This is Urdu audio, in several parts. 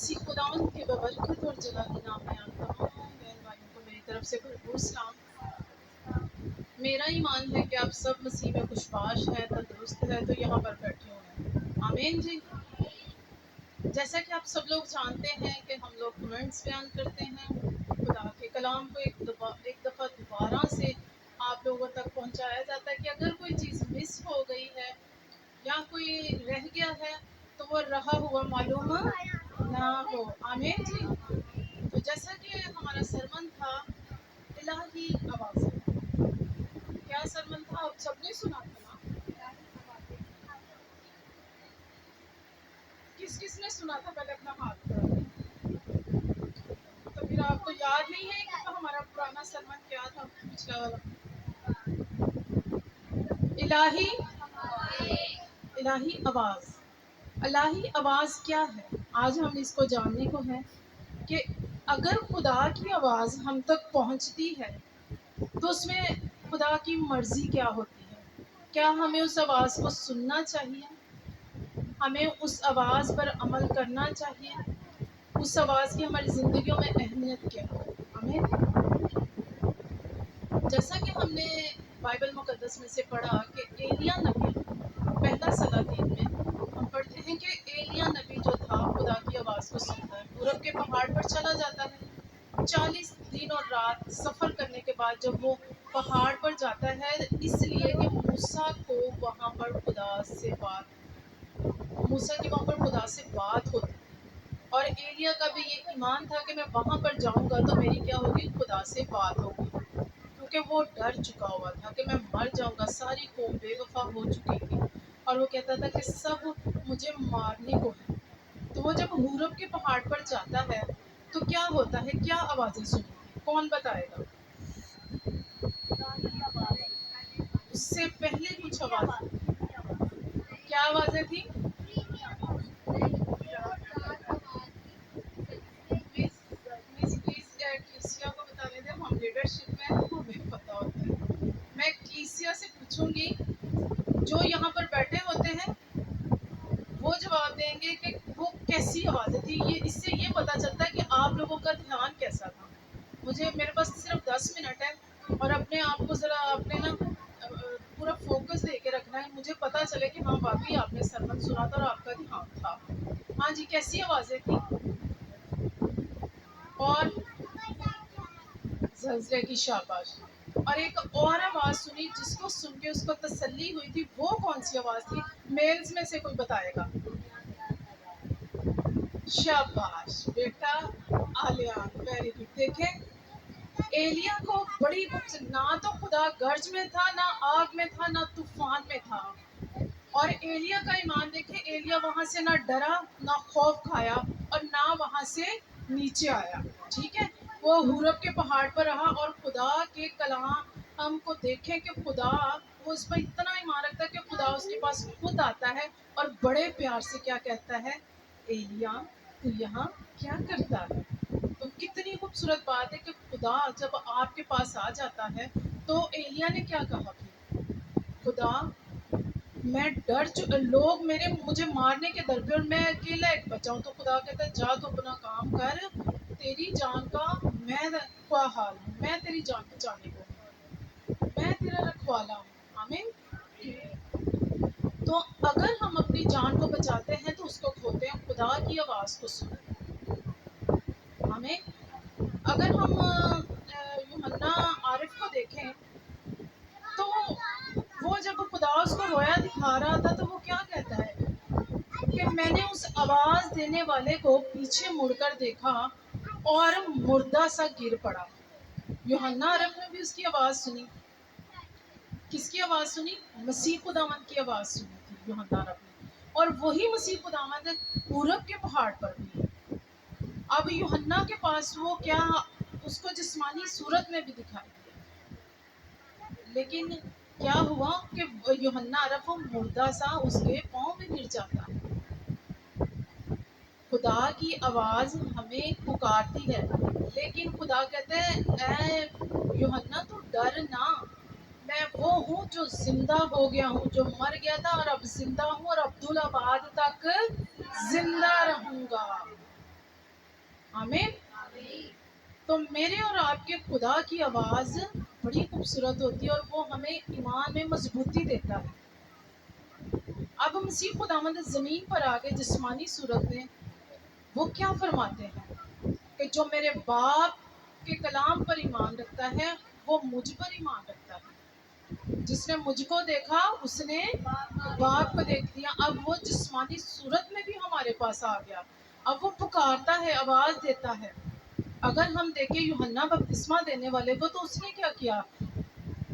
مسیح خداوند کے ببرکت اور جلالی نام میں آپ تمام بہن بھائیوں کو میری طرف سے بھرپور سلام۔ میرا ایمان ہے کہ آپ سب مسیح میں خوشباش ہیں، تندرست ہیں، تو یہاں پر بیٹھے ہوئے ہیں۔ آمین جی۔ جیسا کہ آپ سب لوگ جانتے ہیں کہ ہم لوگ کمنٹس بیان کرتے ہیں، خدا کے کلام کو ایک دفعہ دوبارہ سے آپ لوگوں تک پہنچایا جاتا ہے کہ اگر کوئی چیز مس ہو گئی ہے یا کوئی رہ گیا ہے تو وہ رہا ہوا معلوم نہ ہو۔ آمین جی۔ تو جیسا کہ ہمارا سرمن تھا الہی آوازیں، کیا سرمن تھا؟ آپ سب نے سنا تھا نا؟ کس کس نے سنا تھا؟ پہلے اپنا ہاتھ اٹھائیں۔ تو پھر آپ کو یاد نہیں ہے کہ ہمارا پرانا سرمن کیا تھا؟ پچھلا والا الہی آواز۔ الہی آواز کیا ہے؟ آج ہم اس کو جاننے کو ہے کہ اگر خدا کی آواز ہم تک پہنچتی ہے تو اس میں خدا کی مرضی کیا ہوتی ہے؟ کیا ہمیں اس آواز کو سننا چاہیے؟ ہمیں اس آواز پر عمل کرنا چاہیے؟ اس آواز کی ہماری زندگیوں میں اہمیت کیا ہے؟ ہمیں جیسا کہ ہم نے بائبل مقدس میں سے پڑھا کہ ایلیا نبی، پہلا سلاطین میں ہم پڑھتے ہیں کہ ایلیا نبی جو تھا خدا کی آواز کو سنتا ہے، پورب کے پہاڑ پر چلا جاتا ہے۔ 40 دن اور رات سفر کرنے کے بعد جب وہ پہاڑ پر جاتا ہے اس لیے کہ موسیٰ کو وہاں پر خدا سے موسیٰ کی وہاں پر خدا سے بات ہوتی تھی، اور ایلیا کا بھی یہ ایمان تھا کہ میں وہاں پر جاؤں گا تو میری کیا ہوگی؟ خدا سے بات ہوگی، کیونکہ وہ ڈر چکا ہوا تھا کہ میں مر جاؤں گا۔ ساری قوم بے وفا ہو چکی تھی اور وہ کہتا تھا کہ سب مجھے مارنے کو ہے۔ تو وہ جب ہورب کے پہاڑ پر جاتا ہے تو کیا ہوتا ہے؟ کیا آوازیں سنی؟ کون بتائے گا؟ اس سے پہلے کچھ آوازیں، کیا آوازیں تھیں؟ پلیز کلیسیا کو بتانے دیں، ہم لیڈرشپ میں ہیں، ہمیں پتہ ہوتا ہے۔ میں کلیسیا سے پوچھوں گی، جو یہاں پر بیٹھے ہوتے ہیں وہ جواب دیں گے کہ وہ کیسی آوازیں تھی۔ اس سے یہ پتہ چلتا ہے کہ آپ لوگوں کا دھیان کیسا تھا۔ میرے پاس صرف 10 منٹ ہے اور اپنے آپ کو ذرا اپنے نا پورا فوکس دے کے رکھنا ہے، مجھے پتہ چلے کہ ہاں واقعی آپ نے سرمن سنا تھا اور آپ کا دھیان تھا۔ ہاں جی، کیسی آوازیں تھیں؟ اور زلزلے کی شاباش۔ اور ایک اور آواز سنی جس کو سن کے اس کو تسلی ہوئی تھی، وہ کون سی آواز تھی؟ میلز میں سے کوئی بتائے گا؟ شاباش بیٹا آلیان، ویری گڈ۔ دیکھیں ایلیا کو بڑی نہ تو خدا گرج میں تھا، نہ آگ میں تھا، نہ طوفان میں تھا، اور ایلیا کا ایمان دیکھیں، ایلیا وہاں سے نہ ڈرا، نہ خوف کھایا اور نہ وہاں سے نیچے آیا۔ ٹھیک ہے، وہ ہورب کے پہاڑ پر رہا اور خدا کے کلام کو دیکھیں کہ خدا، وہ اس پر اتنا ایمان رکھتا ہے کہ خدا اس کے پاس خود آتا ہے اور بڑے پیار سے کیا کہتا ہے؟ ایلیا تو یہاں کیا کرتا ہے؟ تو کتنی خوبصورت بات ہے کہ خدا جب آپ کے پاس آ جاتا ہے تو ایلیا نے کیا کہا؟ خدا میں لوگ مجھے مارنے کے در پہ اور میں اکیلا ایک بچا ہوں۔ تو خدا کہتا ہے جا تو اپنا کام کر، تیری جان کا میں حال ہوں، میں تیری جان بچانے کو ہوں، میں تیرا رکھوالا ہوں۔ آمین۔ تو اگر ہم اپنی جان کو بچاتے ہیں تو اس کو کھوتے ہیں، خدا کی آواز کو سنیں۔ ہمیں اگر ہم یوحنا عارف کو دیکھیں تو وہ جب خدا اس کو رویا دکھا رہا تھا تو وہ کیا کہتا ہے کہ میں نے اس آواز دینے والے کو پیچھے مڑ کر دیکھا اور مردہ سا گر پڑا۔ یوحنا عارف نے بھی اس کی آواز سنی۔ کس کی آواز سنی؟ مسیح خداوند کی آواز سنی تھی یوحنا عارف نے، اور وہی مسیح خداوند پورب کے پہاڑ پر بھی۔ اب یوحنا کے پاس وہ کیا اس کو جسمانی صورت میں بھی دکھائی دیا، لیکن کیا ہوا کہ یوحنا عارف مردہ سا اس کے پاؤں میں گر جاتا ہے۔ خدا کی آواز ہمیں پکارتی ہے، لیکن خدا کہتے ہیں اے یوحنا تو ڈر نہ، میں وہ ہوں جو زندہ ہو گیا ہوں، جو مر گیا تھا اور اب زندہ ہوں اور عبدالآباد تک زندہ رہوں گا۔ آمین. تو میرے اور آپ کے خدا کی آواز بڑی خوبصورت ہوتی ہے اور وہ ہمیں ایمان میں مضبوطی دیتا ہے. اب مسیح خداوند زمین پر آ گئے جسمانی صورت میں. وہ کیا فرماتے ہیں کہ جو میرے باپ کے کلام پر ایمان رکھتا ہے وہ مجھ پر ایمان رکھتا ہے. جس نے مجھ کو دیکھا اس نے باپ کو دیکھ لیا. اب وہ جسمانی صورت میں بھی ہمارے پاس آ گیا. اب وہ پکارتا ہے، آواز دیتا ہے. اگر ہم دیکھیں یوحنا بپتسمہ دینے والے کو تو اس نے کیا کیا؟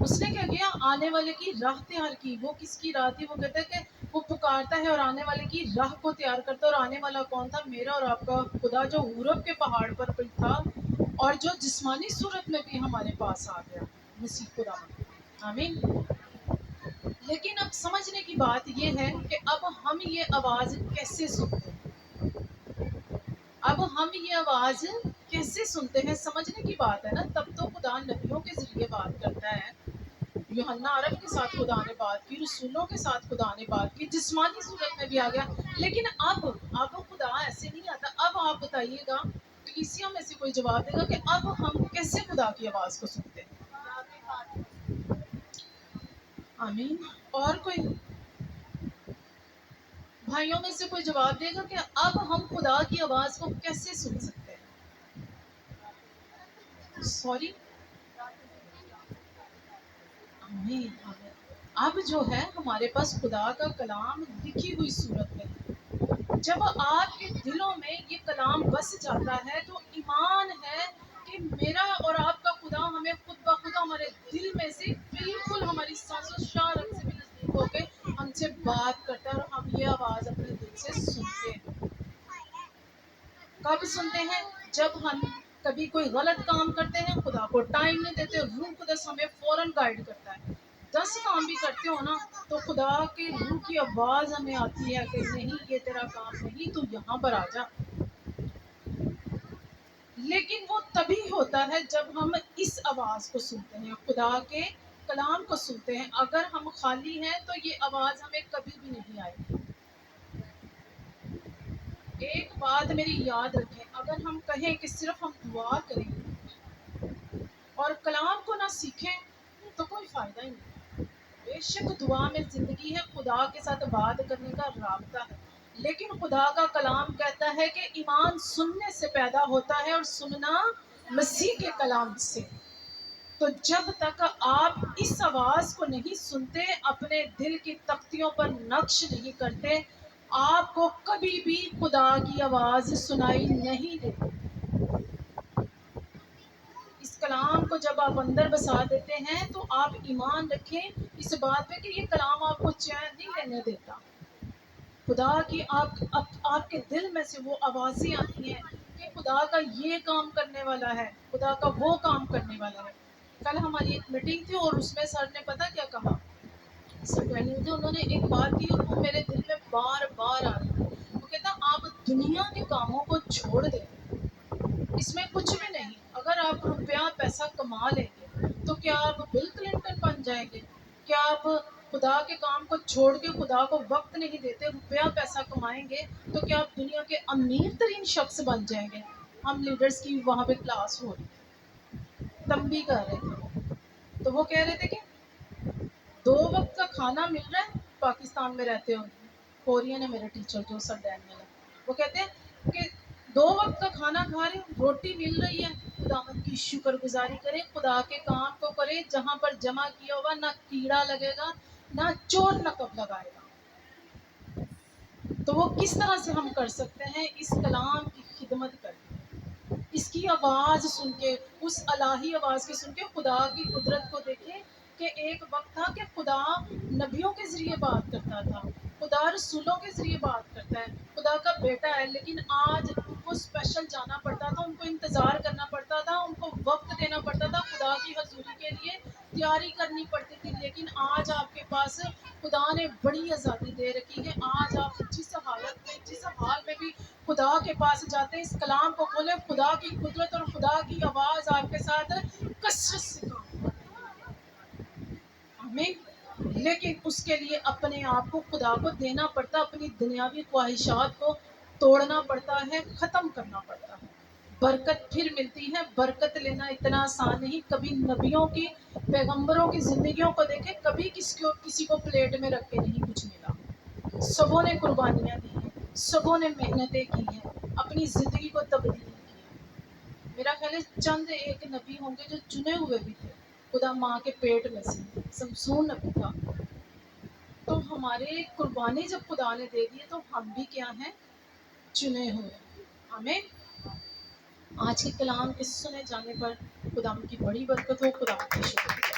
اس نے کیا کیا؟ آنے والے کی راہ تیار کی. وہ کس کی راہ تھی؟ وہ کہتا ہے کہ وہ پکارتا ہے اور آنے والے کی راہ کو تیار کرتا ہے. اور آنے والا کون تھا؟ میرا اور آپ کا خدا، جو عورب کے پہاڑ پر تھا اور جو جسمانی صورت میں بھی ہمارے پاس آ گیا، مسیح خدا. آمین. لیکن اب سمجھنے کی بات یہ ہے کہ اب ہم یہ آواز کیسے سنتے ہیں؟ اب ہم یہ آواز کیسے سنتے ہیں؟ سمجھنے کی بات ہے نا. تب تو خدا نبیوں کے ذریعے بات کرتا ہے. یوحنا عرب کے ساتھ خدا نے بات کی، رسولوں کے ساتھ خدا نے بات کی، جسمانی صورت میں بھی آ گیا. لیکن اب خدا ایسے نہیں آتا. اب آپ بتائیے گا، کلیسیا میں سے کوئی جواب دے گا کہ اب ہم کیسے خدا کی آواز کو سنتے ہیں؟ آمین. اور کوئی بھائیوں میں سے کوئی جواب دے گا کہ اب ہم خدا کی آواز کو کیسے سن سکتے ہیں؟ سوری. آمین. آمین. اب جو ہے ہمارے پاس خدا کا کلام لکھی ہوئی صورت میں ہے. جب آپ کے دلوں میں یہ کلام بس جاتا ہے تو ایمان ہے کہ میرا اور آپ کا خدا ہمیں خود بخود ہمارے دل میں سے بالکل ہماری سانس و شارت سے بھی نزدیک ہو کے ہم سے بات کرتا ہے اور ہم یہ آواز اپنے دل سے سنتے ہیں. کب سنتے ہیں؟ جب ہم کبھی کوئی غلط کام کرتے ہیں، خدا کو ٹائم نہیں دیتے، روح قدس ہمیں فوراً گائیڈ کرتا ہے. 10 کام بھی کرتے ہو نا تو خدا کے روح کی آواز ہمیں آتی ہے کہ نہیں، یہ تیرا کام نہیں، تو یہاں پر آ جا. لیکن وہ تبھی ہوتا ہے جب ہم اس آواز کو سنتے ہیں، خدا کے کلام کو سنتے ہیں. اگر ہم خالی ہیں تو یہ آواز ہمیں کبھی بھی نہیں آئے گی. ایک بات میری یاد رکھیں، اگر ہم کہیں کہ صرف ہم دعا کریں اور کلام کو نہ سیکھیں تو کوئی فائدہ ہی نہیں. بے شک دعا میں زندگی ہے، خدا کے ساتھ بات کرنے کا رابطہ ہے. لیکن خدا کا کلام کہتا ہے کہ ایمان سننے سے پیدا ہوتا ہے اور سننا مسیح کے کلام سے. تو جب تک آپ اس آواز کو نہیں سنتے، اپنے دل کی تختیوں پر نقش نہیں کرتے، آپ کو کبھی بھی خدا کی آواز سنائی نہیں دیتی. اس کلام کو جب آپ اندر بسا دیتے ہیں تو آپ ایمان رکھیں اس بات پہ کہ یہ کلام آپ کو چین نہیں لینے دیتا. خدا کی آپ کے دل میں سے وہ آوازیں آتی ہیں کہ خدا کا یہ کام کرنے والا ہے، خدا کا وہ کام کرنے والا ہے. کل ہماری ایک میٹنگ تھی اور اس میں سر نے پتہ کیا کہا؟ سر ٹریننگ تھی، انہوں نے ایک بات کی اور وہ میرے دل میں بار بار آ رہی ہے. وہ کہتا آپ دنیا کے کاموں کو چھوڑ دیں، اس میں کچھ بھی نہیں. اگر آپ روپیہ پیسہ کما لیں گے تو کیا آپ بل کلنٹن بن جائیں گے؟ کیا آپ خدا کے کام کو چھوڑ کے خدا کو وقت نہیں دیتے، روپیہ پیسہ کمائیں گے تو کیا آپ دنیا کے امیر ترین شخص بن جائیں گے؟ ہم لیڈرز کی وہاں پہ کلاس ہو رہی تھی، تنبیہ کر رہے تھے. تو وہ کہہ رہے تھے کہ 2 وقت کا کھانا مل رہا ہے. پاکستان میں رہتے ہو، کورین ہے میرے ٹیچر جو سر ڈینیل ہے. وہ کہتے ہیں کہ 2 وقت کا کھانا کھا رہے ہیں، روٹی مل رہی ہے، خداوند کی شکر گزاری کریں، خدا کے کام کو کریں. جہاں پر جمع کیا ہوگا نہ کیڑا لگے گا، نہ چور نقب لگائے گا. تو وہ کس طرح سے ہم کر سکتے ہیں؟ اس کلام کی خدمت کر کے، اس کی آواز سن کے، اس الہی آواز کے سن کے خدا کی قدرت کو دیکھیں کہ ایک وقت تھا کہ خدا نبیوں کے ذریعے بات کرتا تھا، خدا رسولوں کے ذریعے بات کرتا ہے، خدا کا بیٹا ہے. لیکن آج ان کو اسپیشل جانا پڑتا تھا، ان کو انتظار کرنا پڑتا تھا، ان کو وقت دینا پڑتا تھا، خدا کی حضوری کے لیے تیاری کرنی پڑتی تھی. لیکن آج آپ کے پاس خدا نے بڑی آزادی دے رکھی ہے. آج آپ جس حالت میں، جس حال میں بھی خدا کے پاس جاتے ہیں، اس کلام کو کھولیں، خدا کی قدرت اور خدا کی آواز آپ کے ساتھ کثرت سے کام کرتی ہے. ہمیں لیکن اس کے لیے اپنے آپ کو خدا کو دینا پڑتا، اپنی دنیاوی خواہشات کو توڑنا پڑتا ہے، ختم کرنا پڑتا ہے. برکت پھر ملتی ہے. برکت لینا اتنا آسان نہیں. کبھی نبیوں کی پیغمبروں کی زندگیوں کو دیکھیں, کبھی کسی کو پلیٹ میں رکھ کے نہیں کچھ ملا. سبوں نے قربانیاں دی ہیں, سبوں نے محنتیں کی ہیں, اپنی زندگی کو تبدیل کیا. میرا خیال ہے چند ایک نبی ہوں گے جو چنے ہوئے بھی تھے خدا ماں کے پیٹ میں سے. سمسون نبی تھا. تو ہمارے قربانی جب خدا نے دے دی تو ہم بھی کیا ہیں؟ چنے ہوئے. ہمیں آج کے کلام کے سنے جانے پر خدا کی بڑی برکت ہو. خدا کی شکر.